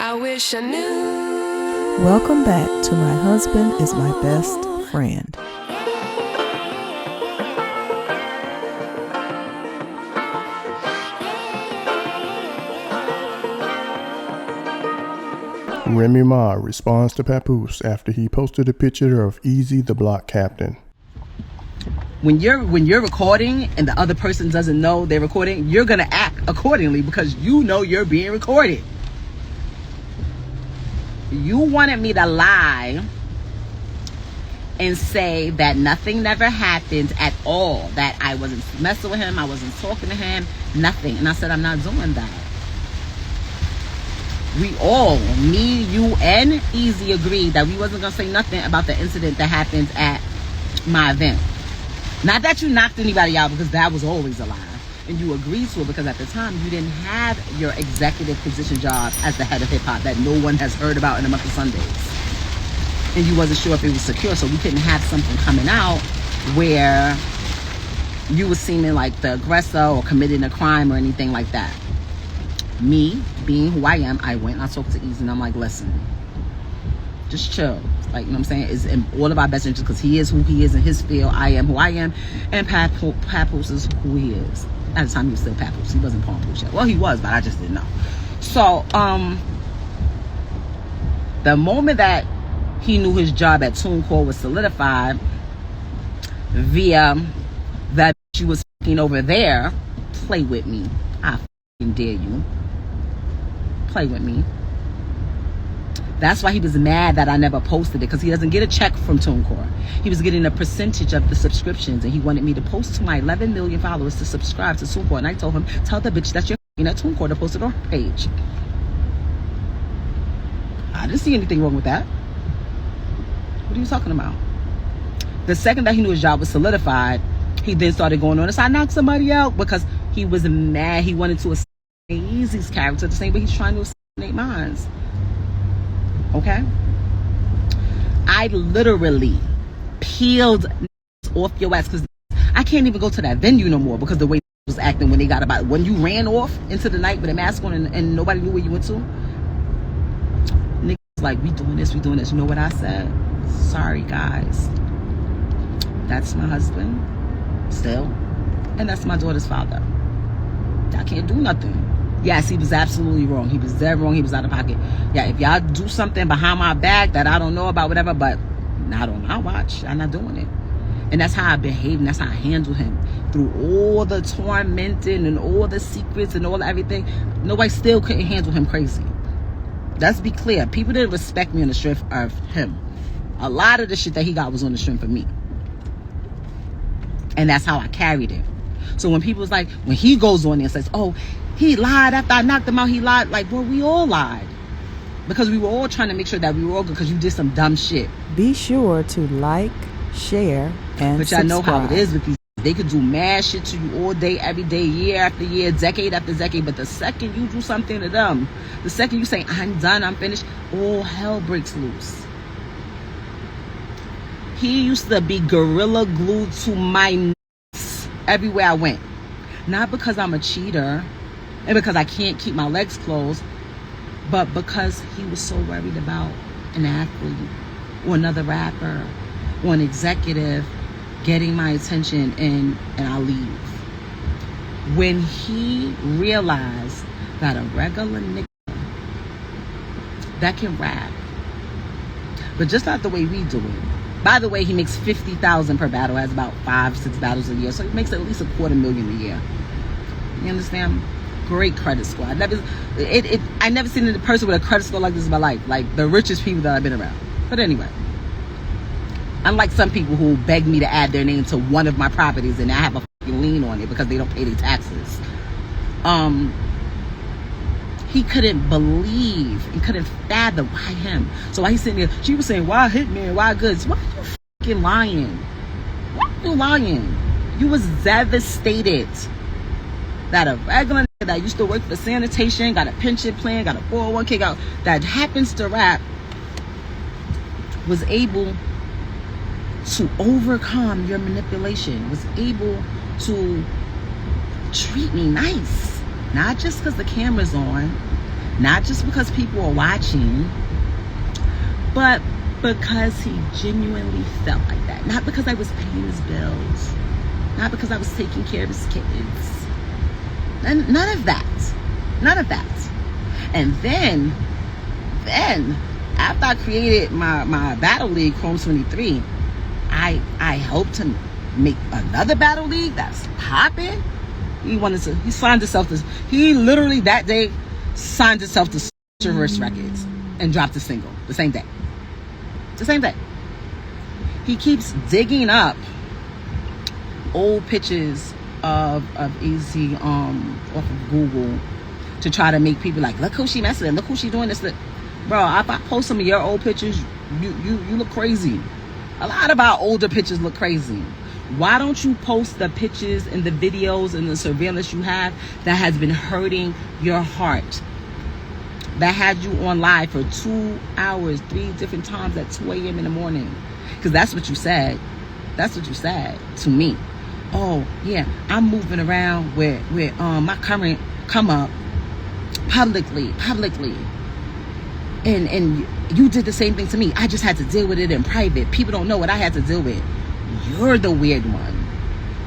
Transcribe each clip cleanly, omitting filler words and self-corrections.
I wish I knew. Welcome back to My Husband is My Best Friend. Remy Ma responds to Papoose after he posted a picture of Eazy the block captain. When you're recording and the other person doesn't know they're recording, you're gonna act accordingly because you know you're being recorded. You wanted me to lie and say that nothing never happened at all, that I wasn't messing with him, I wasn't talking to him, nothing. And I said, I'm not doing that. We all, me, you, and Eazy agreed that we wasn't going to say nothing about the incident that happened at my event. Not that you knocked anybody out, because that was always a lie. And you agreed to it because at the time you didn't have your executive position job as the head of hip hop that no one has heard about in a month of Sundays. And you wasn't sure if it was secure, so we couldn't have something coming out where you were seeming like the aggressor or committing a crime or anything like that. Me, being who I am, I went and I talked to Eazy and I'm like, listen, just chill. Like, you know what I'm saying? It's in all of our best interest because he is who he is in his field. I am who I am. And Papoose is who he is. At the time, he was still Papoose. He wasn't Papoose yet. Well, he was, but I just didn't know. So, the moment that he knew his job at TuneCore was solidified via that she was f***ing over there, play with me. I f***ing dare you. Play with me. That's why he was mad that I never posted it, because he doesn't get a check from TuneCore. He was getting a percentage of the subscriptions, and he wanted me to post to my 11 million followers to subscribe to TuneCore. And I told him, tell the bitch that you're at TuneCore to post it on her page. I didn't see anything wrong with that. What are you talking about? The second that he knew his job was solidified, he then started going on and said, I knocked somebody out, because he was mad. He wanted to assassinate Eazy's character the same way he's trying to assassinate mine. Okay? I literally peeled off your ass because I can't even go to that venue no more because the way was acting when they got about when you ran off into the night with a mask on and nobody knew where you went to. Niggas like, we doing this. You know what I said? Sorry, guys. That's my husband still, and that's my daughter's father. I can't do nothing. Yes, he was absolutely wrong. He was dead wrong. He was out of pocket. Yeah, if y'all do something behind my back that I don't know about, whatever, but not on my watch, I'm not doing it. And that's how I behave, and that's how I handle him. Through all the tormenting and all the secrets and all everything, nobody still couldn't handle him crazy. Let's be clear. People didn't respect me on the strength of him. A lot of the shit that he got was on the strength of me. And that's how I carried it. So when people was like, when he goes on there and says, oh, he lied after I knocked him out, he lied. Like, well, we all lied. Because we were all trying to make sure that we were all good because you did some dumb shit. Be sure to like, share, and but subscribe. But y'all know how it is with these. They could do mad shit to you all day, every day, year after year, decade after decade. But the second you do something to them, the second you say, I'm done, I'm finished, all hell breaks loose. He used to be gorilla glued to my nuts everywhere I went. Not because I'm a cheater and because I can't keep my legs closed, but because he was so worried about an athlete or another rapper or an executive getting my attention and I leave. When he realized that a regular nigga that can rap, but just not the way we do it. By the way, he makes $50,000 per battle, has about 5-6 battles a year, so he makes at least $250,000 a year. You understand? Great credit score. I never seen a person with a credit score like this in my life. Like the richest people that I've been around. But anyway, unlike some people who beg me to add their name to one of my properties and I have a fucking lien on it because they don't pay their taxes. He couldn't believe and couldn't fathom why him. So while he's sitting there, she was saying, why Hitman, why Goods? Why are you fucking lying? Why are you lying? You was devastated that a regular nigga that used to work for sanitation, got a pension plan, got a 401k, that happens to rap, was able to overcome your manipulation, was able to treat me nice. Not just because the camera's on, Not just because people are watching, but because he genuinely felt like that. Not because I was paying his bills. Not because I was taking care of his kids. And none of that. None of that. And then after I created my Battle League Chrome 23, I hope to make another Battle League that's popping. He signed himself to, he literally that day signed himself to Reverse Records and dropped a single the same day. The same day. He keeps digging up old pictures of Eazy off of Google to try to make people like, look who she messing with, look who she doing this. Bro, if I post some of your old pictures, you look crazy. A lot of our older pictures look crazy. Why don't you post the pictures and the videos and the surveillance you have that has been hurting your heart? That had you on live for 2 hours, 3 different times at 2 a.m. in the morning. Because that's what you said. That's what you said to me. Oh, yeah, I'm moving around where my current come up publicly. And you did the same thing to me. I just had to deal with it in private. People don't know what I had to deal with. You're the weird one.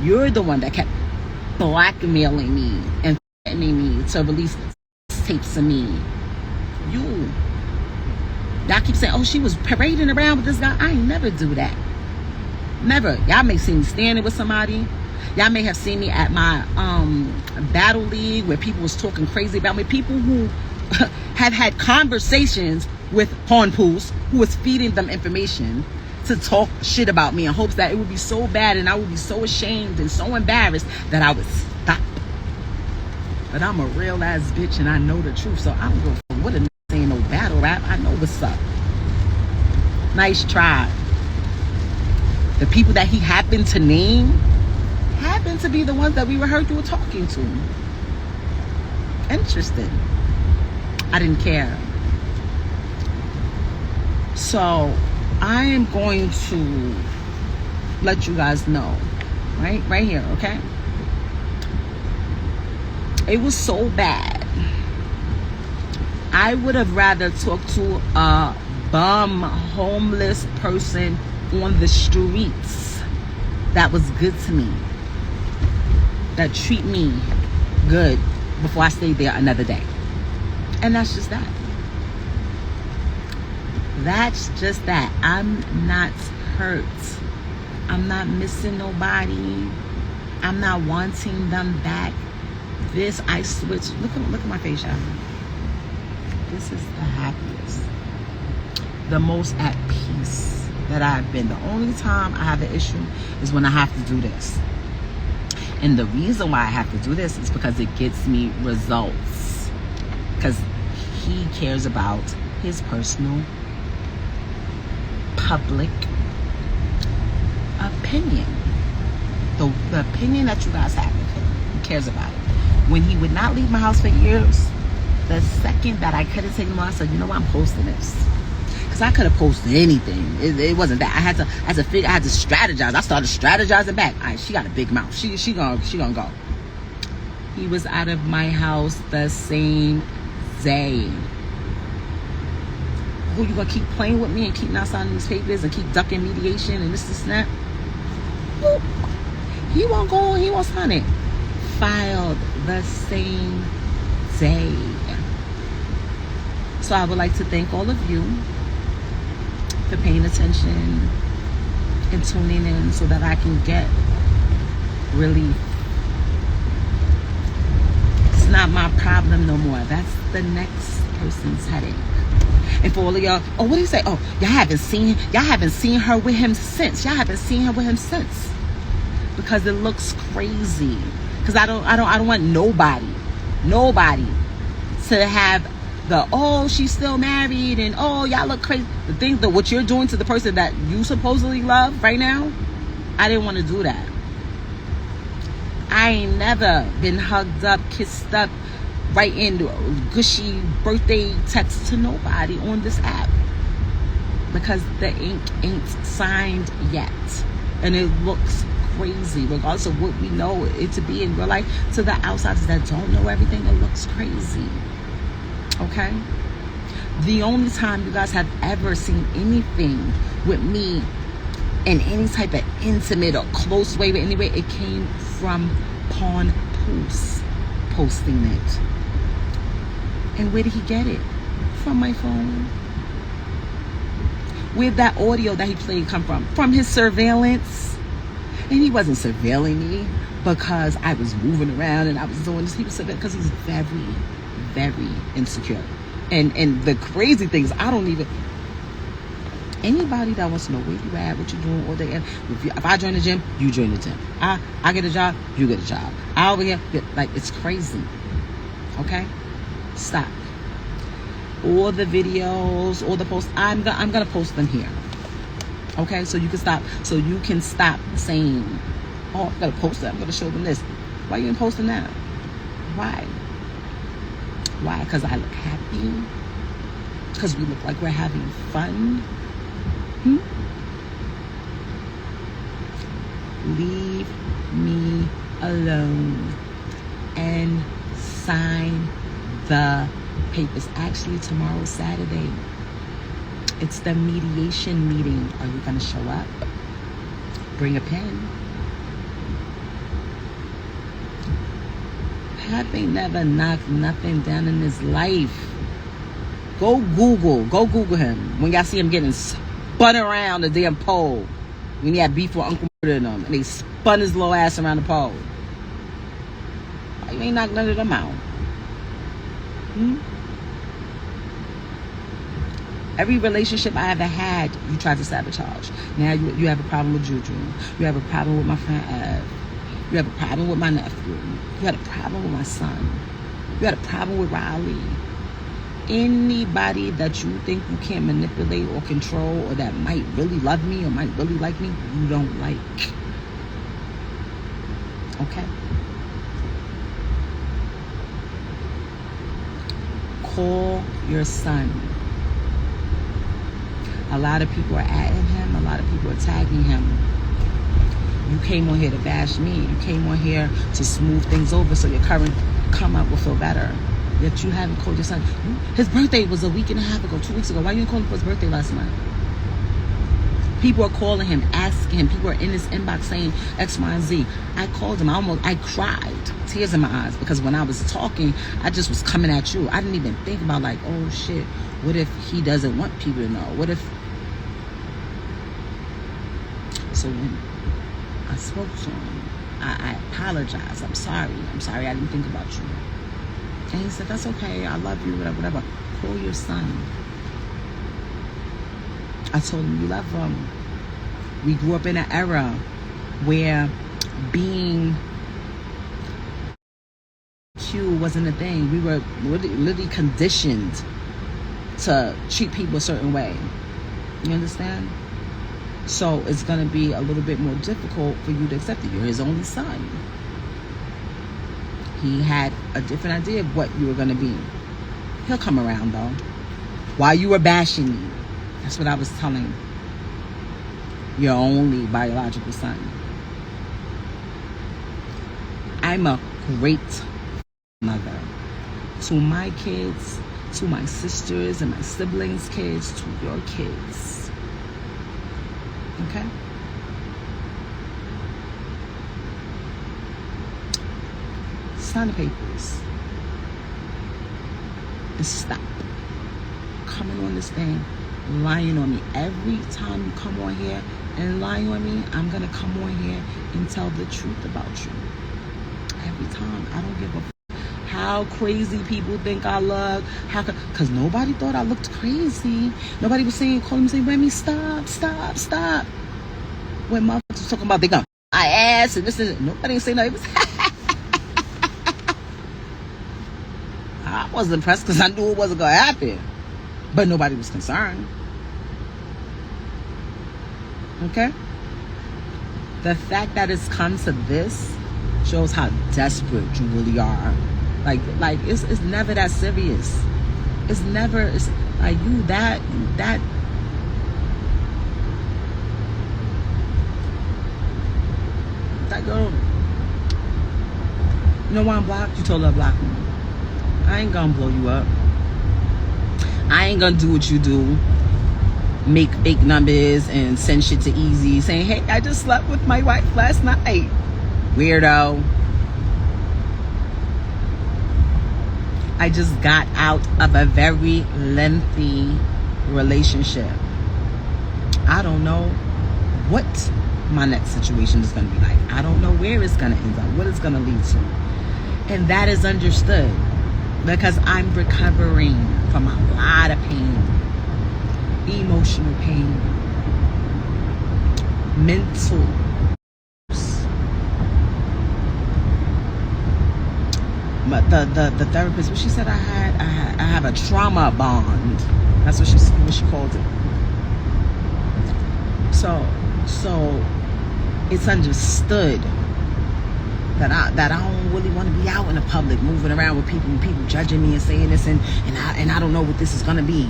You're the one that kept blackmailing me and threatening me to release tapes of me. Y'all keep saying, oh, she was parading around with this guy. I ain't never do that. Never. Y'all may see me standing with somebody. Y'all may have seen me at my Battle League where people was talking crazy about me. People who have had conversations with Papoose who was feeding them information to talk shit about me in hopes that it would be so bad and I would be so ashamed and so embarrassed that I would stop. But I'm a real ass bitch and I know the truth, so I don't go for what a nigga saying no battle rap. I know what's up. Nice try. The people that he happened to name happened to be the ones that we heard you were talking to. Interesting. I didn't care. So I am going to let you guys know, right here, okay? It was so bad. I would have rather talked to a bum, homeless person on the streets that was good to me, that treat me good before I stayed there another day. And that's just that. That's just that. I'm not hurt. I'm not missing nobody. I'm not wanting them back. This, I switched. Look at my face, y'all. This is the happiest, the most at peace that I've been. The only time I have an issue is when I have to do this. And the reason why I have to do this is because it gets me results. Because he cares about his personal, public opinion. The opinion that you guys have of him. He cares about it. When he would not leave my house for years, the second that I couldn't take him out, I said, you know what, I'm posting this. Because I could have posted anything. It wasn't that. I had to strategize. I started strategizing back. All right, she got a big mouth. She gonna go. He was out of my house the same day. Who you gonna keep playing with me and keep not signing these papers and keep ducking mediation and this and that? Boop. He won't go. He won't sign it. Filed the same day. So I would like to thank all of you for paying attention and tuning in so that I can get relief. It's not my problem no more. That's the next person's headache. And for all of y'all, oh, what do you say? Oh, y'all haven't seen her with him since. Y'all haven't seen her with him since. Because it looks crazy. Because I don't want nobody to have the, oh, she's still married and oh, y'all look crazy. The thing that what you're doing to the person that you supposedly love right now, I didn't want to do that. I ain't never been hugged up, kissed up, writing gushy birthday texts to nobody on this app. Because the ink ain't signed yet. And it looks crazy, regardless of what we know it to be in real life. To the outsiders that don't know everything, it looks crazy. Okay? The only time you guys have ever seen anything with me in any type of intimate or close way, but anyway, it came from Papoose posting it. And where did he get it? From my phone. Where'd that audio that he played come from? From his surveillance. And he wasn't surveilling me because I was moving around and I was doing this. He was surveilling because he's very, very insecure. And the crazy thing is, I don't even... Anybody that wants to know where you at, what you doing all day, if I join the gym, you join the gym. I get a job, you get a job. I over here, like, it's crazy. Okay? Stop. All the videos, all the posts, I'm gonna post them here. Okay? So you can stop saying, oh, I'm gonna post it, I'm gonna show them this. Why you ain't posting that? Why? Why? Because I look happy? Because we look like we're having fun? Leave me alone and sign the papers. Actually, tomorrow's Saturday. It's the mediation meeting. Are you gonna show up? Bring a pen. Pap ain't never knocked nothing down in his life. Go Google him. When y'all see him getting spun around the damn pole. When he had beef with Uncle Murder and them. And they spun his little ass around the pole. Why you ain't knocked none of them out? Every relationship I ever had, you tried to sabotage. Now you have a problem with Juju. You have a problem with my friend Ev. You have a problem with my nephew. You had a problem with my son. You had a problem with Riley. Anybody that you think you can't manipulate or control or that might really love me or might really like me, you don't like. Okay? Call your son. A lot of people are adding him. A lot of people are tagging him. You came on here to bash me. You came on here to smooth things over so your current come up will feel better. Yet you haven't called your son. His birthday was a week and a half ago, 2 weeks ago. Why you didn't call him for his birthday last month? People are calling him, asking him. People are in his inbox saying X, Y, and Z. I called him. I cried. Tears in my eyes. Because when I was talking, I just was coming at you. I didn't even think about like, oh shit, what if he doesn't want people to know? What if... So when I spoke to him, I apologized. I'm sorry I didn't think about you. And he said, that's okay, I love you, whatever. Call your son. I told him, you love him. We grew up in an era where being cute wasn't a thing. We were literally conditioned to treat people a certain way. You understand? So it's going to be a little bit more difficult for you to accept it. You're his only son. He had a different idea of what you were going to be. He'll come around, though. While you were bashing me, that's what I was telling your only biological son. I'm a great mother to my kids, to my sisters and my siblings' kids, to your kids. Okay? Sign the papers and stop coming on this thing lying on me. Every time you come on here and lie on me, I'm gonna come on here and tell the truth about you. Every time. I don't give a how crazy people think I look. Because nobody thought I looked crazy. Nobody was calling me saying, Remy, stop. When motherfuckers was talking about they got my ass and this and nobody didn't say nothing. It was I wasn't impressed because I knew it wasn't going to happen. But nobody was concerned. Okay? The fact that it's come to this shows how desperate you really are. Like it's never that serious. It's like you that girl. You know why I'm blocked? You told her to block me. I ain't gonna blow you up. I ain't gonna do what you do. Make fake numbers and send shit to Eazy saying, hey, I just slept with my wife last night. Weirdo. I just got out of a very lengthy relationship. I don't know what my next situation is going to be like. I don't know where it's going to end up, what it's going to lead to. And that is understood because I'm recovering from a lot of pain, emotional pain, mental. But the therapist, what she said I have a trauma bond. That's what she called it. So it's understood that I don't really want to be out in the public, moving around with people judging me and saying this and I don't know what this is gonna be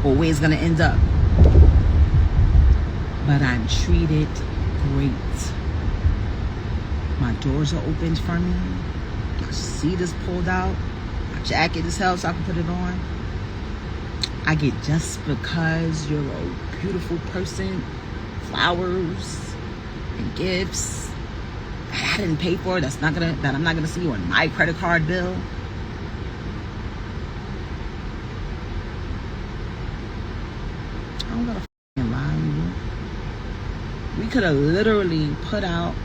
or where it's gonna end up. But I'm treated great. My doors are opened for me. My seat is pulled out. My jacket is held so I can put it on. I get just because you're a beautiful person, flowers and gifts that I didn't pay for, that I'm not gonna see on my credit card bill. I don't gotta fucking lie to you. We could have literally put out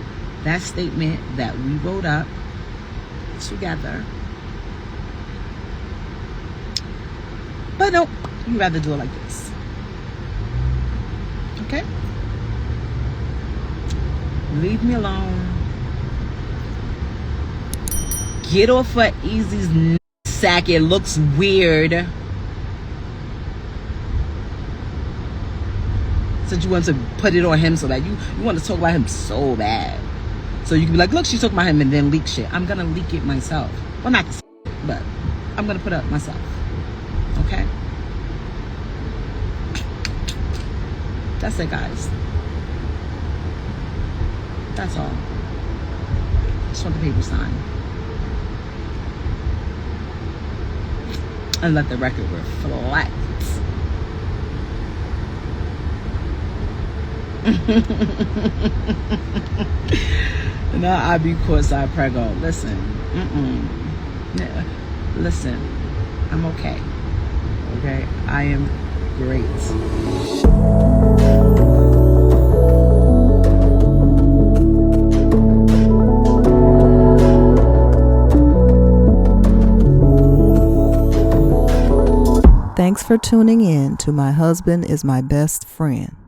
that statement that we wrote up together. But no, you'd rather do it like this. Okay? Leave me alone. Get off of Eazy's sack. It looks weird. Since you want to put it on him so that you want to talk about him so bad. So you can be like, look, she's talking about him and then leak shit. I'm going to leak it myself. Well, not this, but I'm going to put it up myself. Okay? That's it, guys. That's all. Just want the paper signed. And let the record reflect. Now I be courtside prego. Listen. Yeah. Listen. I'm okay. Okay? I am great. Thanks for tuning in to My Husband is My Best Friend.